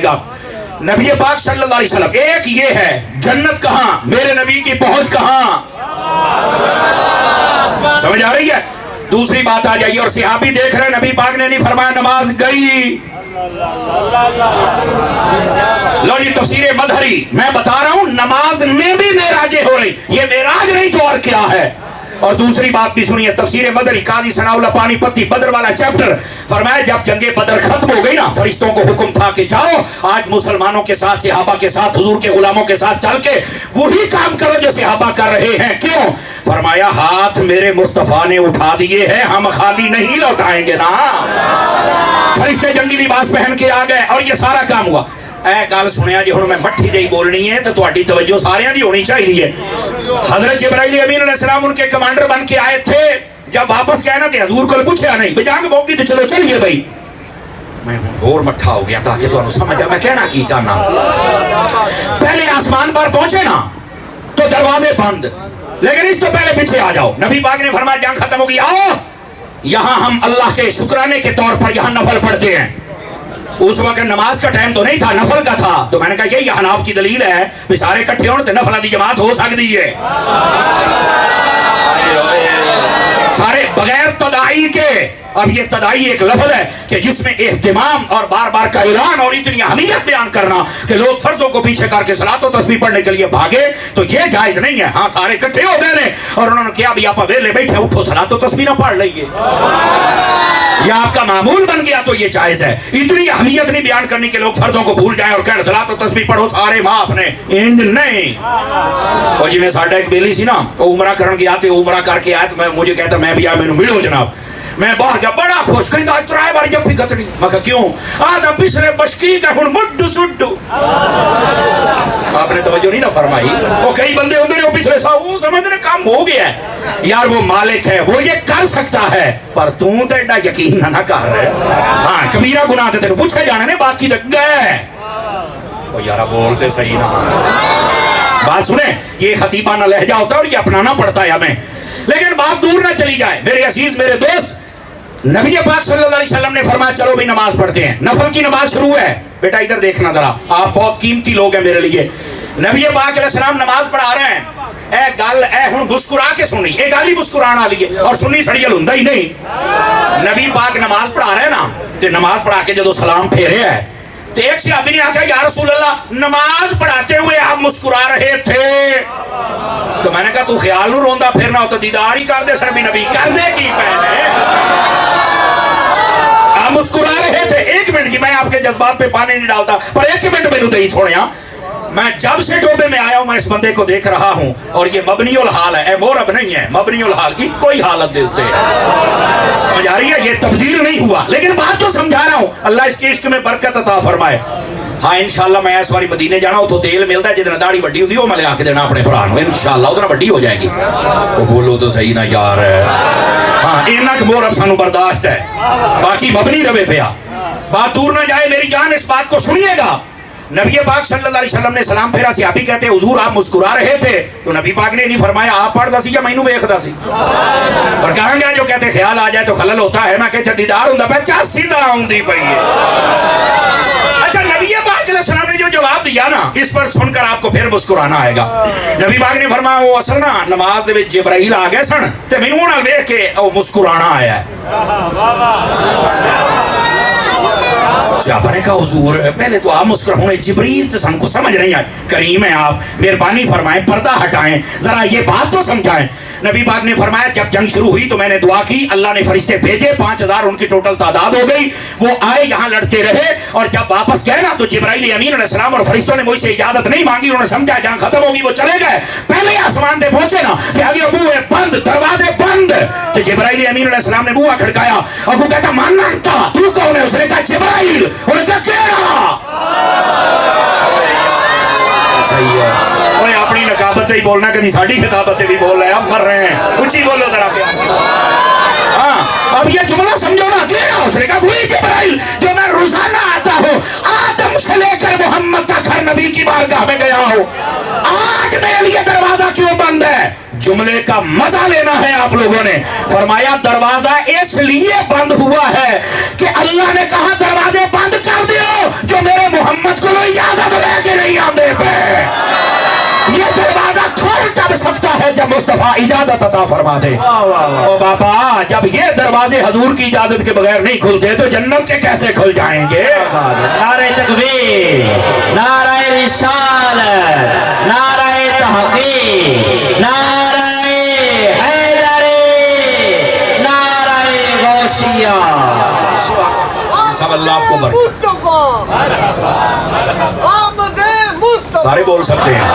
گا. نبی پاک صلی اللہ علیہ وسلم، ایک یہ ہے جنت کہاں، میرے نبی کی پہنچ کہاں، سمجھ آ رہی ہے؟ دوسری بات آ جائیے، اور صحابی دیکھ رہے نبی پاک نے نہیں فرمایا نماز گئی. لو جی تفسیر مظہری میں بتا رہا ہوں، نماز میں بھی معراجیں ہو رہی، یہ معراج نہیں تو اور کیا ہے. اور دوسری بات بھی سنیے، تفسیر مدنی قاضی ثناء اللہ پانی پتی بدر والا چیپٹر، فرمایا جب جنگ بدر ختم ہو گئی نا، فرشتوں کو حکم تھا کہ جاؤ آج مسلمانوں کے ساتھ، صحابہ کے ساتھ، حضور کے غلاموں کے ساتھ چل کے وہی کام کرو جو صحابہ کر رہے ہیں. کیوں؟ فرمایا ہاتھ میرے مصطفیٰ نے اٹھا دیے ہیں، ہم خالی نہیں لوٹائیں گے نا. فرشتے جنگی لباس پہن کے آ گئے اور یہ سارا کام ہوا. اے گل سنیا جی، ہن میں مٹھی جی بولنی ہے تو تہاڈی توجہ سارے دی ہونی چاہیے. حضرت جبرائیل امین علیہ السلام ان کے کمانڈر بن کے آئے تھے. جب واپس گئے نا تو حضور کو پوچھا نہیں بھئی جنگ موقع تو چلو چلیے بھائی. میں اور مٹھا ہو گیا تاکہ تانوں سمجھ آ میں کہنا کی چاہنا. پہلے آسمان پر پہنچے نا تو دروازے بند، لیکن اس تو پہلے پیچھے آ جاؤ. نبی پاک نے فرمایا جنگ ختم ہو گئی، آؤ یہاں ہم اللہ کے شکرانے کے طور پر یہاں نفل پڑھتے ہیں. اس وقت نماز کا ٹائم تو نہیں تھا، نفل کا تھا. تو میں نے کہا یہی حناف کی دلیل ہے کہ سارے اکٹھے ہونے تو نفل دی جماعت ہو سکتی ہے. سارے بغیر تداعی کے. اب یہ تداعی ایک لفظ ہے کہ جس میں اہتمام اور بار بار کا اعلان اور اتنی اہمیت بیان کرنا کہ لوگ فرضوں کو پیچھے کر کے صلاۃ و تسبیح پڑھنے کے لیے بھاگے، تو یہ جائز نہیں ہے. ہاں سارے اکٹھے ہو گئے اور انہوں نے کیا بھی آپ ویلے بیٹھے اٹھو صلاۃ و تسبیح نہ پڑھ لئیے، یا آپ کا معمول بن گیا تو یہ جائز ہے. اتنی اہمیت نہیں بیان کرنی کہ لوگ فرضوں کو بھول جائیں اور کہیں صلاۃ و تسبیح پڑھو سارے معاف نے، انج نہیں. اور جی میں ساڈا ایک بیلی سی نا، وہ عمرہ کرن گیا تے عمرہ کر کے آیا تو مجھے کہتا میں بھی آ مینوں ملو جناب. میں باہر گیا بڑا خوش، کہیں آج ترائے باری جب بھی کتنی. میں کہا کیوں؟ آدھا پچھلے بشکی کا ہن مڈو سڈو. آپ نے توجہ نہیں نہ فرمائی. وہ کئی بندے ہوندے نے وہ پچھلے سا وہ سمجھتے نے کام ہو گیا ہے. یار وہ مالک ہے، وہ یہ کر سکتا ہے، پر توں تے ایڈا یقین نہ کر رہے. ہاں کبیرہ گناہ تے تیرے پوچھے جانے نے، باقی تے گئے. وہ یارا بولتے صحیح نہ. بات سنیں، یہ خطیبانہ لہجہ ہوتا ہے اور یہ اپنانا پڑتا ہے ہمیں. لیکن بات دور نہ چلی جائے میرے عزیز میرے دوست. نبی پاک صلی اللہ علیہ وسلم نے فرمایا چلو بھی نماز پڑھتے ہیں. نفل کی نماز شروع ہے. بیٹا ادھر دیکھنا ذرا، آپ بہت قیمتی لوگ ہیں میرے لیے. نبی پاک علیہ السلام نماز پڑھا رہے ہیں. اے گل اے ہن مسکرا کے سنی، اے گل ہی مسکرانا والی ہے اور سنی سڑیل ہوندا ہی نہیں. نبی پاک نماز پڑھا رہے ہیں نا، تے نماز پڑھا کے جدو سلام پھیرے ہے تو ایک صحابی نے آخیا یا رسول اللہ نماز پڑھاتے ہوئے آپ مسکرا رہے تھے. تو میں نے کہا تو خیال نو روندا پھرنا ہو تو دیدار ہی کر دے. سر بھی نبی کر دے کی پہنے آپ مسکرا رہے تھے. ایک منٹ کی، میں آپ کے جذبات پہ پانی نہیں ڈالتا، پر ایک منٹ میں نہیں سوڑیا. میں جب سے ٹوبے میں آیا ہوں میں اس بندے کو دیکھ رہا ہوں اور یہ مبنی الحال ہے، اے مورب نہیں ہے، مبنی الحال کی کوئی حالت دیتے ہیں. سمجھ آ رہی ہے؟ یہ تبدیل نہیں ہوا. لیکن بات تو سمجھا رہا ہوں، اللہ اس کے عشق میں برکت عطا فرمائے. ہاں انشاءاللہ میں اس باری مدینے جانا ہو تو تیل ملتا ہے جتنا داڑھی وڈی ہوتی ہے وہ میں لے آ کے دینا اپنے بھرا نو، انشاءاللہ ادھر وڈی ہو جائے گی. وہ بولو تو صحیح نا یار. ہاں اینا کہ مورب سانو برداشت ہے، باقی مبنی روے پیا. بات دور نہ جائے میری جان، اس بات کو سنیے گا. نبی پاک صلی اللہ علیہ وسلم نے سلام پھیرا. صحابی کہتے ہیں حضور آپ مسکرا رہے تھے. تو نبی پاک نے نہیں فرمایا آپ پڑھدا سی یا مینوں ویکھدا سی. اور کہاں گیا جو کہتے خیال آ جائے تو خلل ہوتا ہے. میں کہتے دیدار ہوندا پیا چا سیدھا ہوندی پئی ہے. اچھا نبی پاک علیہ السلام نے جو جواب دیا نا، اس پر سن کر آپ کو پھر مسکرانا آئے گا. نبی پاک نے فرمایا وہ اصل نا نماز دے وچ جبرائیل آ گئے سن تے مینوں نال ویکھ کے او مسکرانا آیا ہے. صحابہ نے کہا حضور پہلے تو آپ مسکرا، ہونے جبریل تو ہم کو سمجھ نہیں آئے. کریم ہیں آپ، مہربانی فرمائیں، پردہ ہٹائیں، ذرا یہ بات تو سمجھائیں. نبی پاک نے فرمایا جب جنگ شروع ہوئی تو میں نے دعا کی، اللہ نے فرشتے بھیجے، 5000 ان کی ٹوٹل تعداد ہو گئی. وہ آئے یہاں لڑتے رہے اور جب واپس گئے نا تو جبرائیل امین علیہ السلام اور فرشتوں نے مجھ سے اجازت نہیں مانگی. انہوں نے سمجھا جنگ ختم ہوگی، وہ چلے گئے. پہلے آسمان پہ پہنچے نا کہ آگے بوئے بند، دروازے بند. تو جبرائیل امین علیہ السلام نے بوا کھڑکایا. ابو کہتا ماننا تھا تو کون ہے؟ اس نے کہا جبرائیل. انہوں نے کہا صحیح ہے. اوے اپنی نقابت ہی بولنا، کہیں ساڑی خطابتیں بھی بول رہے ہیں. اب مر رہے ہیں، اونچی بولو ذرا. ہاں اب یہ جملہ سمجھو نا. اس نے کہا وہی جبرائیل جو میں روزانہ آتا ہوں، آدم سے لے کر محمد تک ہر نبی کی بارگاہ میں گیا ہوں. آج میرے لیے دروازہ کیوں بند ہے؟ جملے کا مزہ لینا ہے آپ لوگوں نے. فرمایا دروازہ اس لیے بند ہوا ہے کہ اللہ نے کہا دروازے بند کر دیو جو میرے محمد کب سکتا ہے جب مصطفیٰ اجازت عطا فرما دے. او بابا جب یہ دروازے حضور کی اجازت کے بغیر نہیں کھلتے تو جنت کے کیسے کھل جائیں گے؟ نعرہ تکبیر، نعرہ رسالت، نعرہ تحقیق، نعرہ حیدری، نعرہ غوثیہ. سب اللہ آپ کو برکت. سارے بول سکتے ہیں.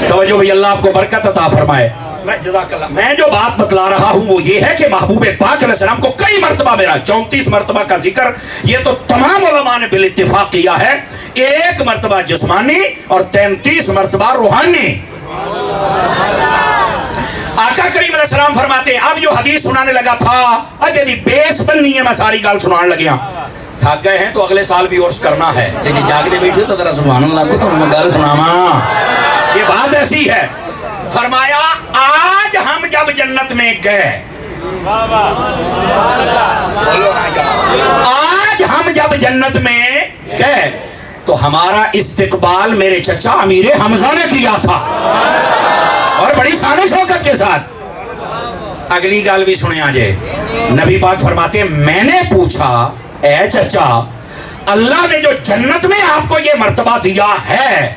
توجہ بھی، اللہ آپ کو برکت عطا فرمائے. میں جو بات بتلا رہا ہوں وہ یہ ہے کہ محبوب پاک علیہ السلام کو کئی مرتبہ میرا 34 مرتبہ کا ذکر یہ تو تمام علماء نے بالاتفاق کیا ہے، 1 مرتبہ جسمانی اور 33 مرتبہ روحانی. آقا کریم علیہ السلام فرماتے ہیں، اب جو حدیث سنانے لگا تھا اجے دی بیس بننی ہے، میں ساری گال سنان لگیا. تھک گئے ہیں تو اگلے سال بھی عرس کرنا ہے. جی جاگنے بیٹھے تو ذرا سبحان اللہ کو تو میں گال سناواں. یہ بات ایسی ہے. فرمایا آج ہم جب جنت میں گئے، آج ہم جب جنت میں گئے تو ہمارا استقبال میرے چچا امیر حمزہ نے کیا تھا اور بڑی شان و شوکت کے ساتھ. اگلی گال بھی سنے آجے. نبی پاک فرماتے ہیں میں نے پوچھا اے چچا اللہ نے جو جنت میں آپ کو یہ مرتبہ دیا ہے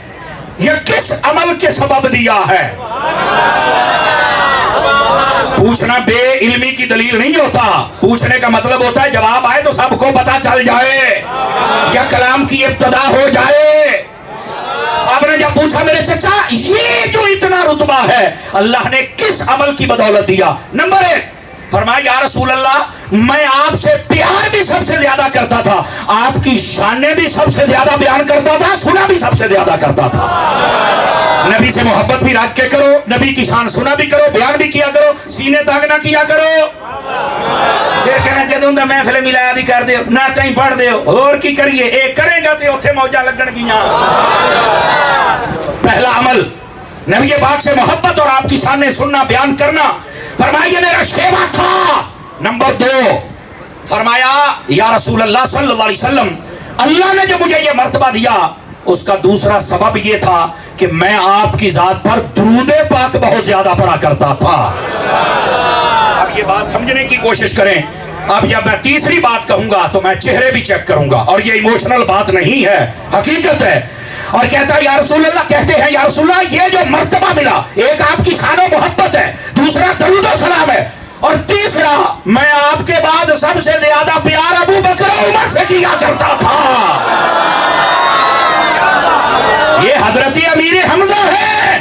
یہ کس عمل کے سبب دیا ہے؟ پوچھنا بے علمی کی دلیل نہیں ہوتا. پوچھنے کا مطلب ہوتا ہے جواب آئے تو سب کو پتا چل جائے یا کلام کی ابتدا ہو جائے. آپ نے جب پوچھا میرے چچا یہ جو اتنا رتبہ ہے اللہ نے کس عمل کی بدولت دیا؟ نمبر 1 فرمایا یا رسول اللہ میں آپ سے پیار بھی سب سے زیادہ کرتا تھا، آپ کی شانیں بھی سب سے زیادہ بیان کرتا تھا، سنا بھی سب سے زیادہ کرتا تھا. نبی سے محبت بھی رکھ کے کرو، نبی کی شان سنا بھی کرو، بیان بھی کیا کرو، سینے تاگ نہ کیا کرو. پھر کہنا چاہتے ہوں محفل ملایا دی کر دیو، نہ کہیں پڑھ دیو، اور کی کریے ایک کرے گا تو اتھے موجہ لگن گیاں. پہلا عمل نبی پاک سے محبت اور آپ کی شانیں سننا بیان کرنا. فرمایا یہ میرا شیوا تھا. نمبر 2 فرمایا یا رسول اللہ صلی اللہ علیہ وسلم اللہ نے جو مجھے یہ مرتبہ دیا اس کا دوسرا سبب یہ تھا کہ میں آپ کی ذات پر درود پاک بہت زیادہ پڑھا کرتا تھا. اب یہ بات سمجھنے کی کوشش کریں. اب جب میں تیسری بات کہوں گا تو میں چہرے بھی چیک کروں گا اور یہ ایموشنل بات نہیں ہے، حقیقت ہے. اور کہتا ہے یا رسول اللہ، کہتے ہیں یا رسول اللہ یہ جو مرتبہ ملا ایک آپ کی شان و محبت ہے، دوسرا درود و سلام ہے، اور تیسرا میں آپ کے بعد سب سے زیادہ پیار ابو بکر و عمر سے کیا کرتا تھا. یہ حضرت امیر حمزہ ہے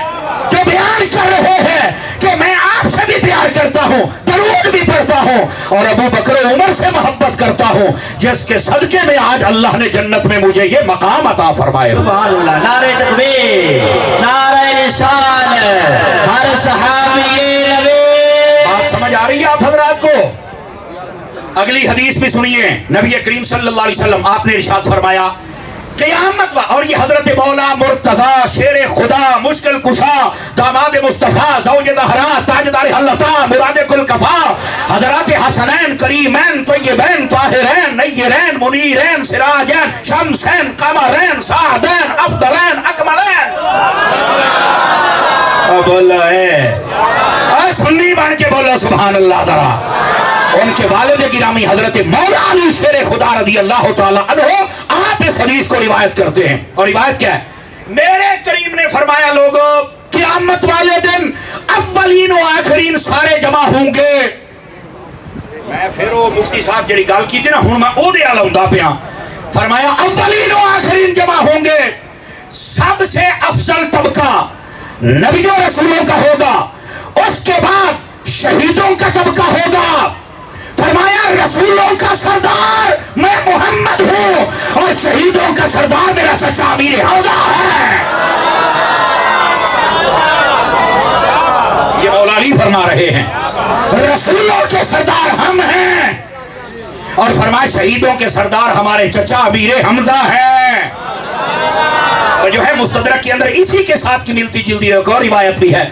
جو بیان کر رہے ہیں کہ میں آپ سے بھی پیار کرتا ہوں، درود بھی پڑھتا ہوں اور ابو بکر و عمر سے محبت کرتا ہوں، جس کے صدقے میں آج اللہ نے جنت میں مجھے یہ مقام عطا فرمائے. سبحان اللہ. نعرہ تکبیر، نعرہ رسالت، ہر صحابی نبی. بات سمجھ آ رہی ہے آپ حضرات کو؟ اگلی حدیث بھی سنیے. نبی کریم صلی اللہ علیہ وسلم آپ نے ارشاد فرمایا قیامت اور یہ حضرت مولا مرتضی شیر خدا مشکل کشا داماد مصطفیٰ زوج دہرا تاجدار حلتا مراد کل کفا حضرات حسنین کریمین طیبین طاہرین نیرین منیرین سراجین شمسین قمرین سعدین افضلین اکملین. بولو سنی بن کے بولو سبحان اللہ. ذرا ان کے والد گرامی حضرت مولا علی شیر خدا رضی اللہ تعالیٰ عنہ آپ اس حدیث کو روایت کرتے ہیں. اور روایت کیا ہے؟ میرے کریم نے فرمایا لوگوں قیامت والے دن اولین و آخرین سارے جمع ہوں گے. میں پھر وہ مفتی صاحب جڑی گل کی تھی نا ہوں میں او دے آلہ پیا. فرمایا اولین و آخرین جمع ہوں گے. سب سے افضل طبقہ نبیوں رسولوں کا ہوگا، اس کے بعد شہیدوں کا طبقہ ہوگا. فرمایا رسولوں کا سردار میں محمد ہوں اور شہیدوں کا سردار میرا چچا امیر حمزہ ہے. یہ مولا علی فرما رہے ہیں رسولوں کے سردار ہم ہیں اور فرمایا شہیدوں کے سردار ہمارے چچا امیر حمزہ ہیں. اور جو ہے مستدرک کے اندر اسی کے ساتھ کی ملتی جلدی ایک اور روایت بھی ہے.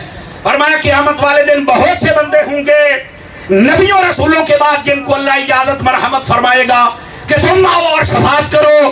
فرمایا قیامت والے دن بہت سے بندے ہوں گے نبیوں رسولوں کے بعد جن کو اللہ اجازت مرحمت فرمائے گا کہ تم آؤ اور شفاعت کرو.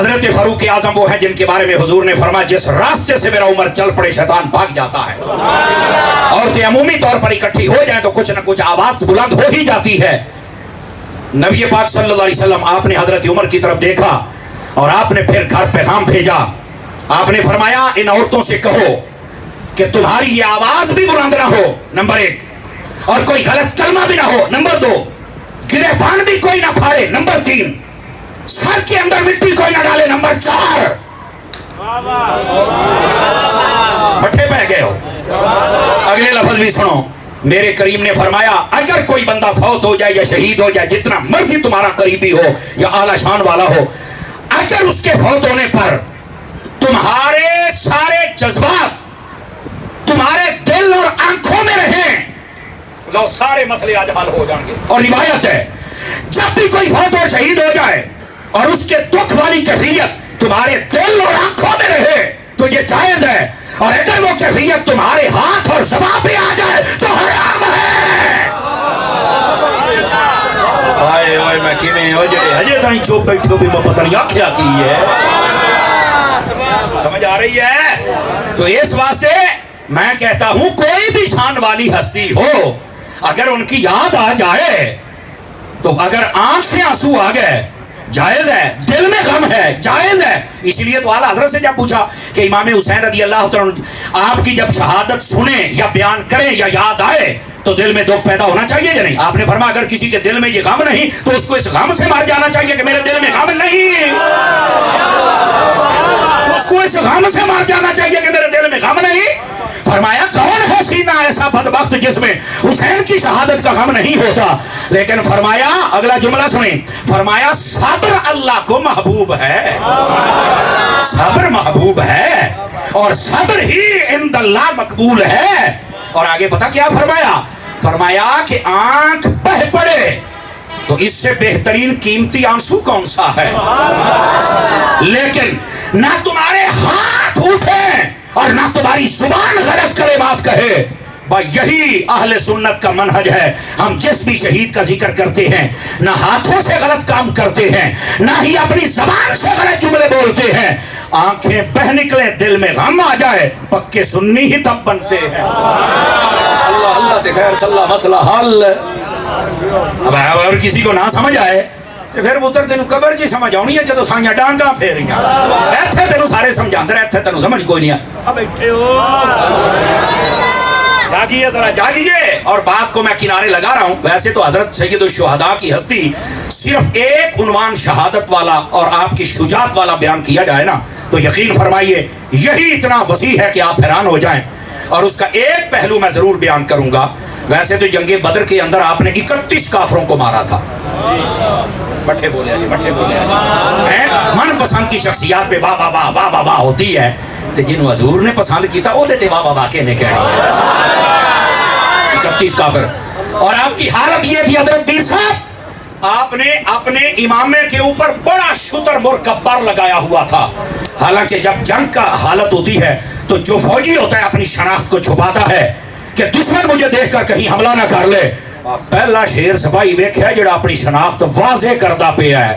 حضرت فاروق اعظم وہ ہیں جن کے بارے میں حضور نے فرمایا جس راستے سے میرا عمر چل پڑے شیطان بھاگ جاتا ہے. عورتیں عمومی طور پر اکٹھی ہو جائیں تو کچھ نہ کچھ آواز بلند ہو ہی جاتی ہے. نبی پاک صلی اللہ علیہ وسلم آپ نے حضرت عمر کی طرف دیکھا اور آپ نے پھر گھر پیغام بھیجا. آپ نے فرمایا ان عورتوں سے کہو کہ تمہاری یہ آواز بھی بلند نہ ہو نمبر 1, اور کوئی غلط کلمہ بھی نہ ہو نمبر 2, گریبان بھی کوئی نہ پھاڑے نمبر 3, سر کے اندر مٹی کوئی نہ ڈالے نمبر 4. پٹھے پہ گئے ہو. اگلے لفظ بھی سنو. میرے کریم نے فرمایا اگر کوئی بندہ فوت ہو جائے یا شہید ہو جائے, جتنا مرضی تمہارا قریبی ہو یا اعلی شان والا ہو, اگر اس کے فوت ہونے پر تمہارے سارے جذبات تمہارے دل اور آنکھوں میں رہیں, لو سارے مسئلے آج حل ہو جائیں گے. اور روایت ہے جب بھی کوئی فوت اور شہید ہو جائے اور اس کے دکھ والی کیفیت تمہارے دل اور آنکھوں میں رہے تو یہ جائز ہے, اور اگر وہ کیفیت تمہارے ہاتھ اور زبان پہ آ جائے تو حرام ہے. آئے اوئے میں کیویں ہو جڑے ہجے تائیں چوپ بیٹھو بھی میں پتہ نہیں آکھیا کی ہے. سمجھ آ رہی ہے؟ تو اس واسطے میں کہتا ہوں کوئی بھی شان والی ہستی ہو اگر ان کی یاد آ جائے تو اگر آنکھ سے آنسو آ گئے جائز ہے, دل میں غم ہے جائز ہے. اس لیے تو اعلیٰ حضرت سے جب پوچھا کہ امام حسین رضی اللہ عنہ آپ کی جب شہادت سنیں یا بیان کریں یا یاد آئے تو دل میں دکھ پیدا ہونا چاہیے یا نہیں؟ آپ نے فرمایا اگر کسی کے دل میں یہ غم نہیں تو اس کو اس غم سے مار جانا چاہیے کہ میرے دل میں غم نہیں, اس کو اس غم سے مار جانا چاہیے کہ میرے دل میں غم نہیں. فرمایا کون ہے سینہ ایسا بدبخت جس میں حسین کی شہادت کا غم نہیں ہوتا. لیکن فرمایا اگلا جملہ سنیں, فرمایا صبر اللہ کو محبوب ہے, صبر محبوب ہے اور صبر ہی عند اللہ مقبول ہے. اور آگے پتا کیا فرمایا؟ فرمایا کہ آنکھ بہ پڑے تو اس سے بہترین قیمتی آنسو کون سا ہے؟ لیکن نہ تمہارے ہاتھ اٹھے اور نہ تمہاری زبان غلط کلمات کہے. بھائی یہی اہل سنت کا منہج ہے. ہم جس بھی شہید کا ذکر کرتے ہیں نہ ہاتھوں سے غلط کام کرتے ہیں نہ ہی اپنی زبان سے غلط جملے بولتے ہیں. آنکھیں بہ نکلیں دل میں غم آ جائے پکے سنی ہی تب بنتے ہیں. اللہ اللہ تے خیر صلی اللہ مسئلہ حل. اب اگر کسی کو نہ سمجھ آئے تو پھر پتر تینوں قبر جی سمجھ آنی ہے جدو سائیاں ڈانگاں پھیریاں ایتھے تینوں سارے سمجھاندے رہے, ایتھے تینوں سمجھ کوئی نہیں ہے. بیٹھے ہو جاگیے ذرا جاگیے. اور بات کو میں کنارے لگا رہا ہوں. ویسے تو حضرت سید الشہداء کی ہستی صرف ایک عنوان شہادت والا اور آپ کی شجاعت والا بیان کیا جائے نا تو یقین فرمائیے یہی اتنا وسیع ہے کہ آپ حیران ہو جائیں. اور اس کا ایک پہلو میں ضرور بیان کروں گا. ویسے تو جنگ بدر کے اندر آپ نے 31 کافروں کو مارا تھا. بٹھے بولے جی, بٹھے بولے من پسند کی شخصیات پہ واہ واہ واہ واہ واہ واہ ہوتی ہے تو جنہوں حضور نے پسند کیتا وہ دیتے واہ واہ واہ کہنے کہنی ہے. 31 کافر. اور آپ کی حالت یہ تھی حضرت بیر صاحب آپ نے اپنے امامے کے اوپر بڑا شتر مرکبر لگایا ہوا تھا. حالانکہ جب جنگ کا حالت ہوتی ہے تو جو فوجی ہوتا ہے اپنی شناخت کو چھپاتا ہے کہ دشمن مجھے دیکھ کر کہیں حملہ نہ کر لے. پہلا شیر سپاہی ویکھیا جڑا اپنی شناخت واضح کردہ پہ ہے.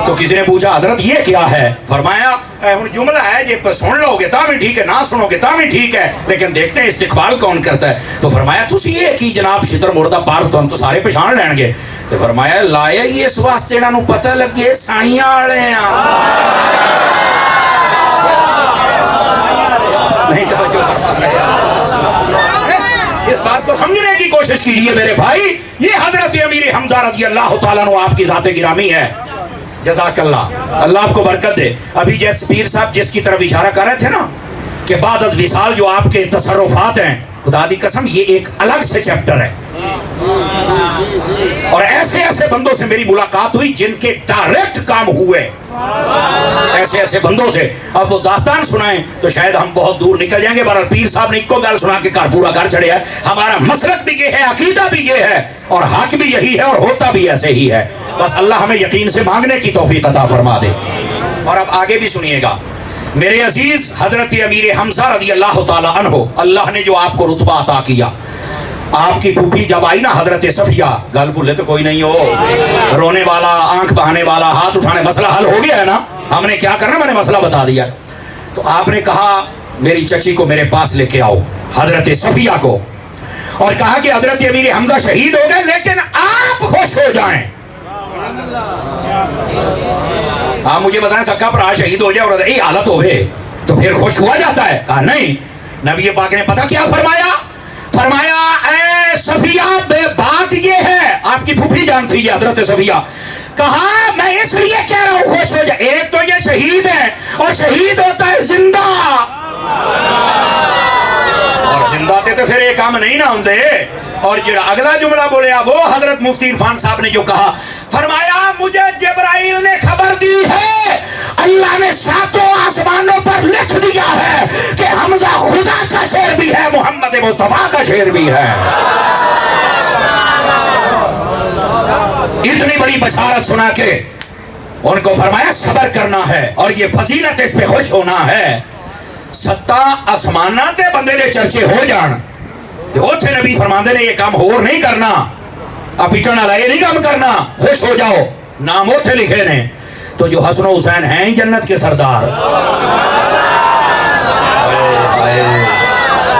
تو کسی نے پوچھا حضرت یہ کیا ہے؟ فرمایا ہن جملہ ہے یہ سن لو گے تاں بھی ٹھیک ہے, نہ سنو گے تاں بھی ٹھیک ہے, لیکن دیکھتے ہیں استقبال کون کرتا ہے. تو فرمایا تسی یہ کی جناب شتر مردہ پار تو سارے پہچان لین گے. تو فرمایا لایا ہی اس واسطے انہاں نوں پتہ لگے سائیاں والے ہیں. نہیں توجہ فرما رہے. اس بات کو سمجھنے کی کوشش کیجیے میرے بھائی. یہ حضرت امیر حمزہ رضی اللہ تعالیٰ عنہ آپ کی ذات گرامی ہے. جزاک اللہ, اللہ آپ کو برکت دے. ابھی جیس پیر صاحب جس کی طرف اشارہ کر رہے تھے نا کہ بعد از وصال جو آپ کے تصرفات ہیں, خدا دی قسم یہ ایک الگ سے چیپٹر ہے. اور ایسے ایسے بندوں سے میری ملاقات ہوئی جن کے ڈائریکٹ کام ہوئے, ایسے ایسے بندوں سے. اب وہ داستان سنائیں تو شاید ہم بہت دور نکل جائیں گے. بہرحال پیر صاحب نے ایک کو گل سنا کے کار پورا کر چڑھے ہے. ہمارا مسلک بھی یہ ہے, عقیدہ بھی یہ ہے, اور حق بھی یہی ہے, اور ہوتا بھی ایسے ہی ہے. بس اللہ ہمیں یقین سے مانگنے کی توفیق عطا فرما دے. اور اب آگے بھی سنیے گا میرے عزیز. حضرت امیر حمزہ رضی اللہ تعالی عنہ, اللہ نے جو آپ کو رتبہ عطا کیا, آپ کی پھوپھی جب آئی نا حضرت صفیہ, گل بھولے تو کوئی نہیں ہو, رونے والا, آنکھ بہانے والا, ہاتھ اٹھانے, مسئلہ حل ہو گیا ہے نا. ہم نے کیا کرنا, میں نے مسئلہ بتا دیا. تو آپ نے کہا میری چچی کو میرے پاس لے کے آؤ, حضرت صفیہ کو, اور کہا کہ حضرت امیر حمزہ شہید ہو گئے لیکن آپ خوش ہو جائیں. آپ مجھے بتائیں سکا پر آج شہید ہو جائے اور یہ حالت ہو گئے تو پھر خوش ہوا جاتا ہے؟ کہا نہیں. نبی پاک نے پتہ کیا فرمایا, فرمایا اے صفیہ بے بات یہ ہے, آپ کی پھوپھی جانتی ہے حضرت صفیہ, کہا میں اس لیے کہہ رہا ہوں خوش ہو جائے, ایک تو یہ شہید ہے اور شہید ہوتا ہے زندہ, اور زندہ تے تو پھر یہ کام نہیں نہ ہوندے. اور جو اگلا جملہ بولیا وہ حضرت مفتی عرفان صاحب نے جو کہا, فرمایا مجھے جبرائیل نے خبر دی ہے, اللہ نے ساتوں آسمانوں پر لکھ دیا ہے کہ حمزہ خدا کا شعر بھی ہے, محمد مصطفیٰ کا شعر بھی ہے. اتنی بڑی بشارت سنا کے ان کو فرمایا صبر کرنا ہے اور یہ فضیلت اس پہ خوش ہونا ہے. ستا آسمانہ تے بندے دے چرچے ہو جان تے اوتھے نبی فرماندے نے یہ کام ہور نہیں کرنا, اب پیٹن والا یہ نہیں کام کرنا, خوش ہو جاؤ, نام اوتھے لکھے نے. تو جو حسن و حسین ہیں ہی جنت کے سردار,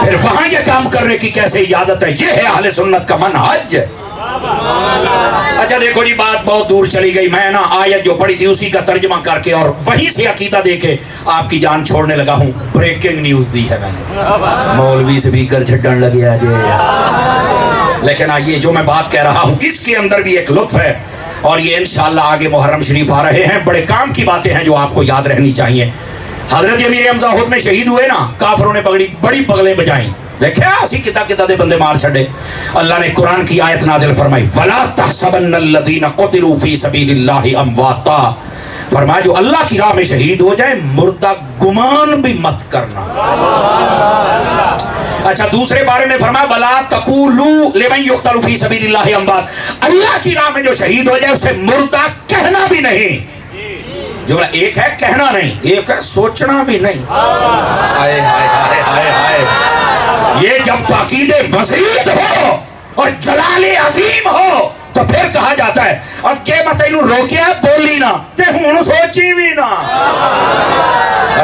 پھر وہاں یہ کام کرنے کی کیسے اجازت ہے؟ یہ ہے اہل سنت کا منہج. اچھا دیکھو جی, بات بہت دور چلی گئی. میں نا آیت جو پڑھی تھی اسی کا ترجمہ کر کے اور وہیں سے عقیدہ دے کے آپ کی جان چھوڑنے لگا ہوں. بریکنگ نیوز دی ہے میں نے, مولوی سپیکر چھڈن لگیا جی. لیکن یہ جو میں بات کہہ رہا ہوں اس کے اندر بھی ایک لطف ہے, اور یہ انشاءاللہ آگے محرم شریف آ رہے ہیں, بڑے کام کی باتیں ہیں جو آپ کو یاد رہنی چاہیے. حضرت امیر حمزہ احد میں شہید ہوئے نا, کافروں نے بڑی بغلیں بجائیں, دیکھا اسی کتا دے بندے مار چھڑے. اللہ نے قرآن کی آیت نازل فرمائی, وَلَا تَحْسَبَنَّ الَّذِينَ قُتِلُوا فِي سَبِيلِ اللَّهِ أَمْوَاتًا, فرمایا جو اللہ کی راہ میں شہید ہو جائے مردہ گمان بھی مت کرنا. اچھا دوسرے بارے میں فرمایا وَلَا تَقُولُوا لِمَنْ يُقْتَلُ فِي سَبِيلِ اللَّهِ أَمْوَاتًا, اللہ کی راہ میں جو شہید ہو جائے اسے مردہ کہنا بھی نہیں. جملہ ایک ہے کہنا نہیں, ایک ہے سوچنا بھی نہیں. ہائے ہائے ہائے ہائے ہائے, یہ جب تاکید مزید ہو اور جلال عظیم ہو تو پھر کہا جاتا ہے اور کہ میں تینوں روکیا بولی نہ تے ہوں سوچی بھی نہ.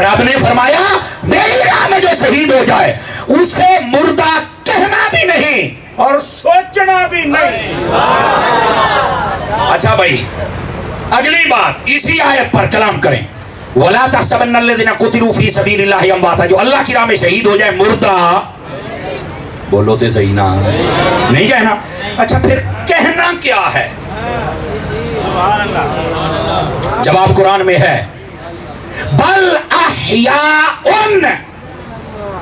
رب نے فرمایا میری راہ میں جو شہید ہو جائے اسے مردہ کہنا بھی نہیں اور سوچنا بھی نہیں. اچھا بھائی اگلی بات اسی آیت پر کلام کریں, وَلَا تَحْسَبَنَّ الَّذِينَ قُتِلُوا فِي سَبِيلِ اللَّهِ أَمْوَاتًا, جو اللہ کی راہ میں شہید ہو جائے مردہ, بولو تے صحیح نا, نہیں کہنا. اچھا پھر کہنا کیا ہے؟ جواب قرآن میں ہے بل احیاء,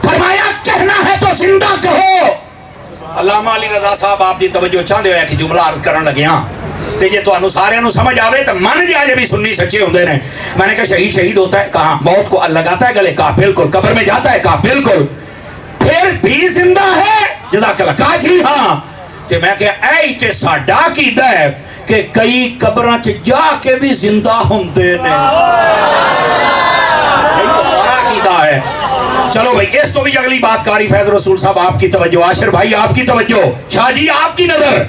فرمایا کہنا ہے تو زندہ کہو. علامہ علی رضا صاحب آپ دی توجہ چاہتے ہوئے کہ جملہ عرض کرن لگے ہاں تے جے تو سارے سمجھ آوے تو من جا جے بھی سنی سچے ہوندے نے. میں نے کہا شہید ہوتا ہے, کہاں موت کو لگاتا ہے گلے, کہا بالکل. قبر میں جاتا ہے, کہا بالکل. پھر بھی زندہ ہے, جزاک اللہ, کہا جی ہاں. تے میں کہا اے تے ساڈا عقیدہ ہے کہ کئی قبراں چ جا کے بھی زندہ ہوندے نے, یہی ہمارا عقیدہ ہے. چلو بھائی اس تو بھی اگلی بات قاری فیض رسول صاحب آپ کی توجہ, عاشر بھائی آپ کی توجہ, شاہ جی آپ کی نظر,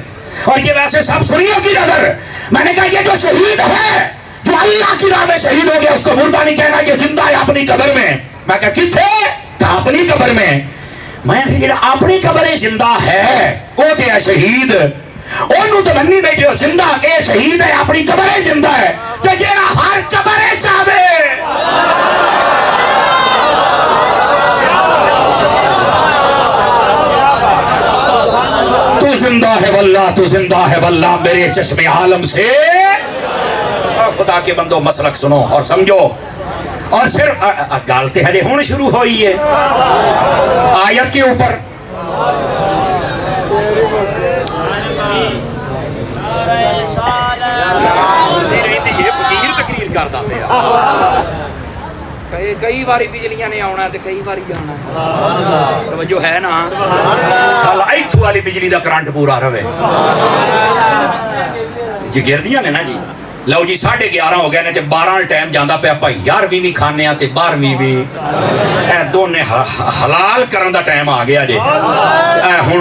اور یہ ویسے سب سنیوں کی نظر. میں نے کہا یہ جو شہید ہے جو اللہ کی راہ میں شہید ہو گیا اس کو مردہ نہیں کہنا, یہ زندہ ہے اپنی قبر میں. میں کہا کتھے؟ کہا اپنی قبر میں. میں کہ اپنی قبر زندہ ہے وہ تے شہید, انہوں تو منی میں جو زندہ کے شہید ہے اپنی قبر زندہ ہے, تو یہ ہر قبر چاہے تو زندہ ہے واللہ, تو زندہ ہے واللہ, میرے چشم عالم سے. خدا کے بندو مسلک سنو اور سمجھو, اور صرف گالتے ہرے ہونے شروع ہوئی ہے آیت کے اوپر. یہ فقیر تقریر کرتا پیا, کئی باری بجلیاں نے آنا تے کئی باری جانا, توجہ ہے نا. سالا ایتھو والی بجلی دا کرنٹ پورا رہے جی, گردیاں نے نا جی. لو جی 11:30 ہو گئے نے تے 12 ٹائم جاندا پیا بھائی 11ویں بھی کھانے تے 12ویں بھی, اے دونے حلال کرن دا ٹائم آ گیا جی. ہن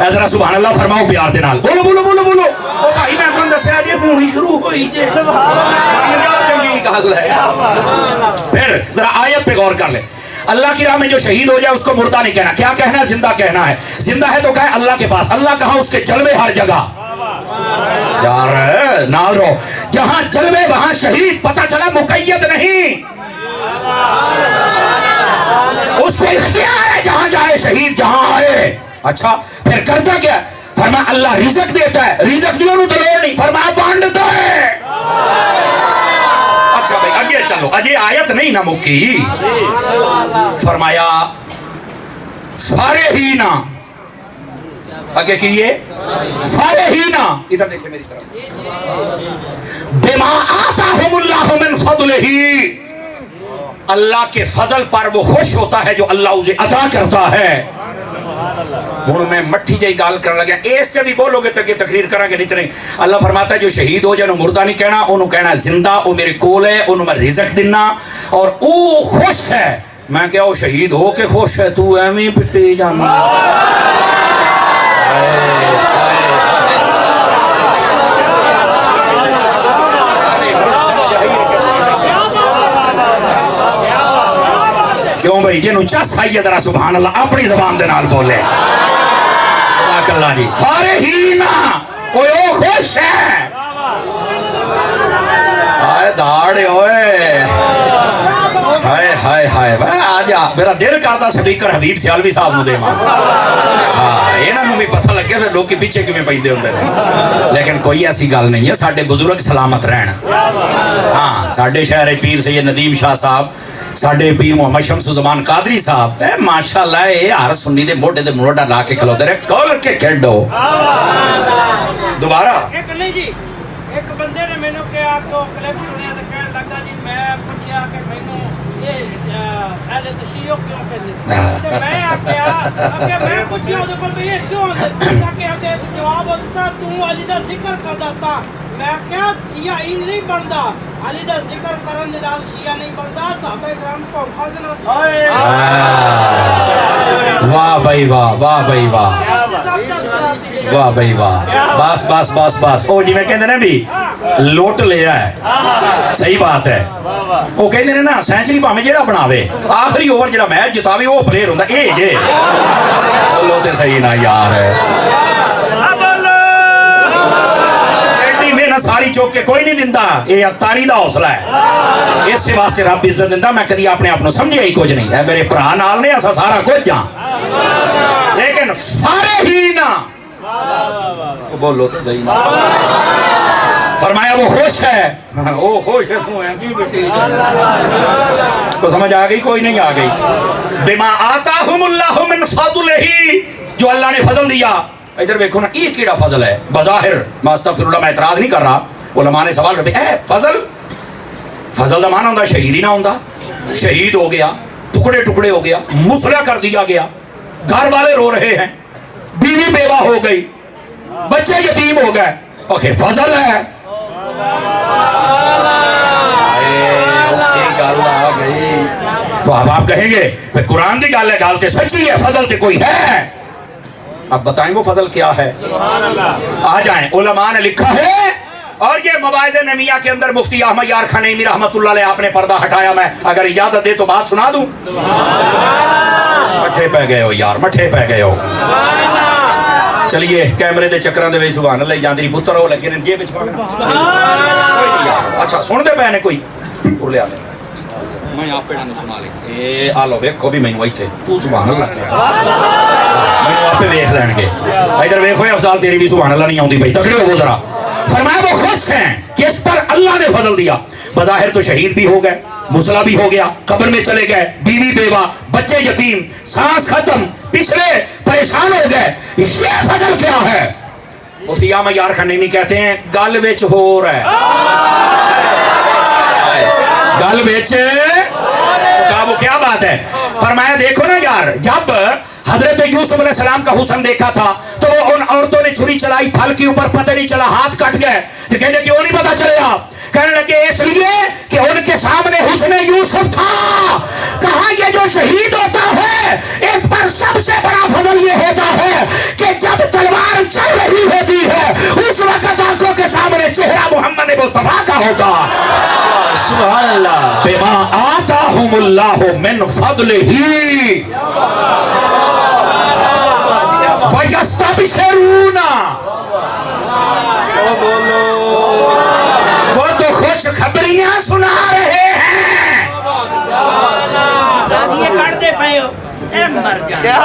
اے ذرا سبحان اللہ فرماؤ پیار دے نال, بولو بولو بولو بولو. او بھائی میں تمہیں دسیا جی ہوں ہی شروع ہوئی جی, چنگی گل ہے. پھر ذرا آیت پہ غور کر لے. اللہ کی راہ میں جو شہید ہو جائے اس کو مردہ نہیں کہنا. کیا کہنا ہے؟ زندہ کہنا ہے. زندہ ہے تو کہے اللہ کے پاس. اللہ کہاں؟ اس کے جلوے ہر جگہ. یار نال رو, جہاں جلوے وہاں شہید. پتہ چلا مقید نہیں, اس کو اختیار ہے جہاں جائے شہید, جہاں آئے. اچھا پھر کرتا کیا؟ فرمایا اللہ رزق دیتا ہے. رزق دیو نو تو لوڑ نہیں, فرمایا بانٹتا ہے. اچھا بھائی اگے چلو, اجے آیت نہیں نہ مکی. فرمایا فارحین, آگے کیے فارحین, ادھر دیکھیں میری طرف, بما آتاہم اللہ من فضلہ, اللہ کے فضل پر وہ خوش ہوتا ہے جو اللہ اسے عطا کرتا ہے. ہوں میں مٹھی جی گال کرنے لگا, اس سے بھی بولو گے تک تقریر کریں گے نہیں تو نہیں. اللہ فرماتا ہے جو شہید ہو جائے مردہ نہیں کہنا, انہوں کہنا زندہ, وہ میرے کول ہے, انہوں میں رزق دینا, اور وہ خوش ہے. میں کیا وہ شہید ہو کے خوش ہے, تو ایویں پٹے جانا. کیوں بھائی جنہوں چس آئیے ذرا سبحان اللہ اپنی زبان دے نال بولے. جزاک اللہ جی. فارحین, وہ خوش ہے. آئے داڑے ہوئے, ہائے ہائے ہائے, آجا میرا دل کرتا سپیکر حبیب سیالوی صاحب نو دے ماں. ہاں انہوں بھی پتہ لگے پھر لوگ پیچھے کیوں پیندے ہوندے نے. لیکن کوئی ایسی گل نہیں ہے, ساڈے بزرگ سلامت رہن. ہاں ساڈے شہر پیر سید ندیم شاہ صاحب, ساڈے پیر محمد شمس الزمان قادری صاحب, ماشاءاللہ اے ہر سنی دے موڈے دے موڈا لا کے کھلوتے رہے, کھول کے کھیڈو. دوبارہ ایک نہیں جی, ایک بندے نے مینوں کہ آپ کو کلپ سنیا تو کہنے لگا جی میں پوچھیا کہ مینوں یہ اہل تشیع کیوں کہندے, تے میں آکھیا میں پوچھیا اودے کول بھی یہ کیوں کہ جواب دیتا تو علی دا ذکر کردا تا. میں کیا شیعہ ہی نہیں بندا, علی دا ذکر کرن دے نال شیعہ نہیں بندا. صحابہ کرام کو فرض نہ. واہ بھائی واہ, واہ بھائی واہ, واہ بھائی واہ. بس بس بس بس, وہ جی میں کہندے نے بھی لوٹ لیا ہے, صحیح بات ہے. وہ کہندے نے نا سینچری بھاویں جیڑا بناوے, آخری اوور جیڑا میچ جتاوے وہ پلیئر ہوندا. اے جے بولو تے صحیح نہ یار. ساری چوک کے کوئی نہیں دندا, یہ اتاری دا حوصلہ ہے. اس سے واسطے رب عزت دندا. میں کدی اپنے آپ سمجھے ہی کچھ نہیں ہے, میرے بھرا نال نے ایسا سارا کچھ جاں, لیکن سارے ہی نہ بولو تو صحیح نہ. فرمایا وہ خوش ہے, وہ خوش ہے. تو سمجھ آ گئی کوئی نہیں آ گئی. بما آتاہم اللہ من فضلہ, جو اللہ نے فضل دیا. ادھر دیکھو نا, یہ کیڑا فضل ہے بظاہر, استغفر اللہ, میں اعتراض نہیں کر رہا. علماء نے سوال رکھے, اے فضل, فضل دا معنی ہوندا شہید ہی نہ ہوندا. شہید ہو گیا, ٹکڑے ٹکڑے ہو گیا, مسلح کر دیا گیا, گھر والے رو رہے ہیں, بیوی بیوہ ہو گئی, بچے یتیم ہو گئے, اوکے فضل ہے. تو اب آپ کہیں گے قرآن دی گل ہے, گل تے سچی ہے, فضل تے کوئی ہے. اب بتائیں وہ فضل کیا ہے. آ جائیں, علماء نے لکھا ہے, اور یہ مواعظ نمیہ کے اندر مفتی احمد یار خان نعیمی رحمت اللہ علیہ, آپ نے پردہ ہٹایا, میں اگر اجازت دے تو بات سنا دوں. مٹھے پہ گئے ہو یار, مٹھے پہ گئے ہو. چلیے کیمرے دے چکراں دے وچ سبحان اللہ جاندری پتر ہو لگے نے جے وچ اچھا سن دے پے نے کوئی اور لے آ میں آپ پیڑاں سنا لے اے آ لو ویکھو بھی مینوں ایتھے تو سبحان اللہ کہہ مینوں آپ ویکھ لین گے. ادھر ویکھو افضال تیری بھی سبحان اللہ نہیں آوندی بھائی, تکڑے ہو ذرا. فرمایا وہ خوش ہیں کس پر اللہ نے فضل دیا. بظاہر تو شہید بھی ہو گئے, مسلح بھی ہو گیا, قبر میں چلے گئے, بیوی بیوہ, بچے یتیم, سانس ختم, پچھلے پریشان ہو گئے. یہ فضل کیا ہے؟ مفتی احمد یار خان نعیمی کہتے ہیں گل وچ ہو رہا ہے, گل وچ وہ کیا بات ہے. فرمایا دیکھو نا یار, جب حضرت یوسف علیہ السلام کا حسن دیکھا تھا تو وہ ان عورتوں نے چھری چلائی پھل کے اوپر، پتہ نہیں چلا ہاتھ کٹ گئے، تو کہنے کیوں نہیں پتا چلے کہنے لگے اس لیے کہ ان کے سامنے حسن یوسف تھا. کہا یہ جو شہید ہوتا ہے اس پر سب سے بڑا فضل یہ ہوتا ہے کہ جب تلوار چل رہی ہوتی ہے اس وقت آنکھوں کے سامنے چہرہ محمد مصطفیٰ کا ہوتا. سبحان اللہ. بما آتاہم اللہ من فضلہ وَيَسْتَبْشِرُونَ. وہ تو خوش خبریاں سنا رہے ہیں. یہ کر دے پے ہو اے مر جانا